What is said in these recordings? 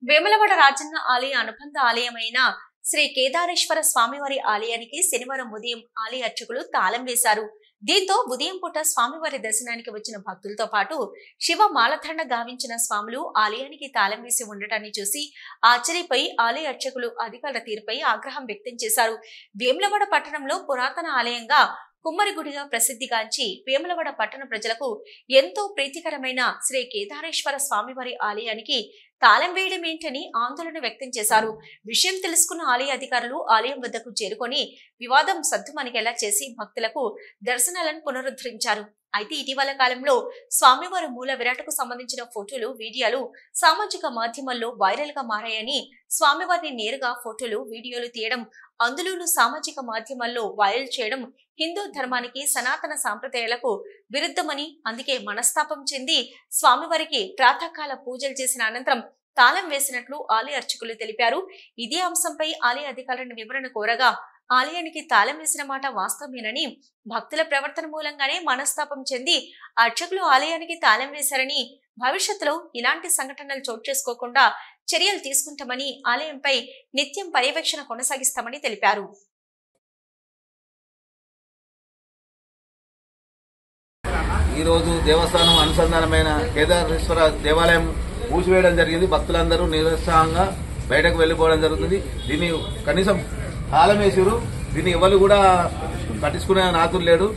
వేములవాడ రాజన్న ఆలయ అనుబంధ ఆలయమైన శ్రీ కేదారేశ్వర స్వామివారి ఆలయానికి శనివారం ఉదయం ఆలయ అర్చకులు తాళం వేశారు. దీంతో ఉదయం పూట స్వామివారి దర్శనానికి వచ్చిన భక్తులతో పాటు శివ మాలధారణ గావించిన స్వాములు ఆలయానికి తాళం వేసి ఉండటాన్ని చూసి ఆశ్చర్యపోయి ఆలయ అర్చకులు అధికారుల తీరుపై ఆగ్రహం వ్యక్తం చేశారు. వేములవాడ పట్టణంలో పురాతన ఆలయంగా కుమ్మరిగుడిగా ప్రసిద్ధిగాంచి వేములవాడ పట్టణ ప్రజలకు ఎంతో ప్రీతికరమైన శ్రీ కేదారేశ్వర స్వామివారి ఆలయానికి తాళం వేయడం ఏంటని ఆందోళన వ్యక్తం చేశారు. విషయం తెలుసుకున్న ఆలయ అధికారులు ఆలయం వద్దకు చేరుకొని వివాదం సద్దుమణిగేలా చేసి భక్తులకు దర్శనాలను పునరుద్ధరించారు. అయితే ఇటీవల కాలంలో స్వామివారి మూల విరాటకు సంబంధించిన ఫోటోలు, వీడియోలు సామాజిక మాధ్యమాల్లో వైరల్ గా మారాయని, స్వామివారిని నేరుగా ఫోటోలు, వీడియోలు తీయడం, అందులోనూ సామాజిక మాధ్యమాల్లో వైరల్ చేయడం హిందూ ధర్మానికి, సనాతన సాంప్రదాయాలకు విరుద్ధమని, అందుకే మనస్తాపం చెంది స్వామివారికి ప్రాతకాల పూజలు చేసిన అనంతరం తాళం వేసినట్లు ఆలయ అర్చకులు తెలిపారు. ఇదే అంశంపై ఆలయ అధికారులను వివరణ కోరగా ఆలయానికి తాళం వేసిన మాట వాస్తవమేనని, భక్తుల ప్రవర్తన మూలంగానే మనస్తాపం చెంది అర్చకులు ఆలయానికి తాళం వేశారని, భవిష్యత్తులో ఇలాంటి సంఘటనలు చోటు చేసుకోకుండా చర్యలు తీసుకుంటామని, ఆలయంపై నిత్యం పర్యవేక్షణ కొనసాగిస్తామని తెలిపారు. ఈ రోజు దేవస్థానం అనుసంధానమైన కేదారేశ్వర దేవాలయం మూసివేయడం జరిగింది. భక్తులందరూ నిరుత్సాహంగా బయటకు వెళ్లిపోవడం జరుగుతుంది. దీన్ని కనీసం తాళం వేసారు. దీన్ని ఎవరు కూడా పట్టించుకునే నాతులు లేడు.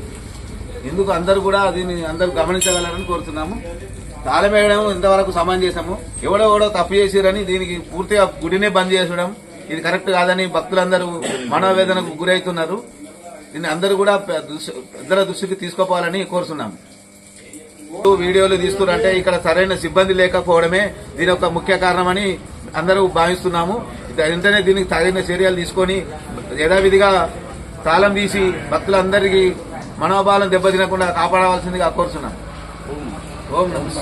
ఎందుకు అందరూ కూడా దీన్ని అందరూ గమనించగలరని కోరుతున్నాము. తాళం వేయడం ఇంతవరకు సమంజసము. ఎవడో తప్పు చేసిరని దీనికి పూర్తిగా గుడినే బంద్ చేసడం ఇది కరెక్ట్ కాదని భక్తులందరూ మనోవేదనకు గురవుతున్నారు. దీన్ని అందరూ కూడా ఇద్దరు దృష్టికి తీసుకోవాలని కోరుతున్నాము. వీడియోలు తీస్తున్నారంటే ఇక్కడ సరైన సిబ్బంది లేకపోవడమే దీని ఒక ముఖ్య కారణమని అందరూ భావిస్తున్నాము. వెంటనే దీనికి తగిన చర్యలు తీసుకొని యథావిధిగా తాళం తీసి భక్తులందరికీ మనోభావం దెబ్బతినకుండా కాపాడవలసిందిగా కోరుతున్నాం. ఓం నమః.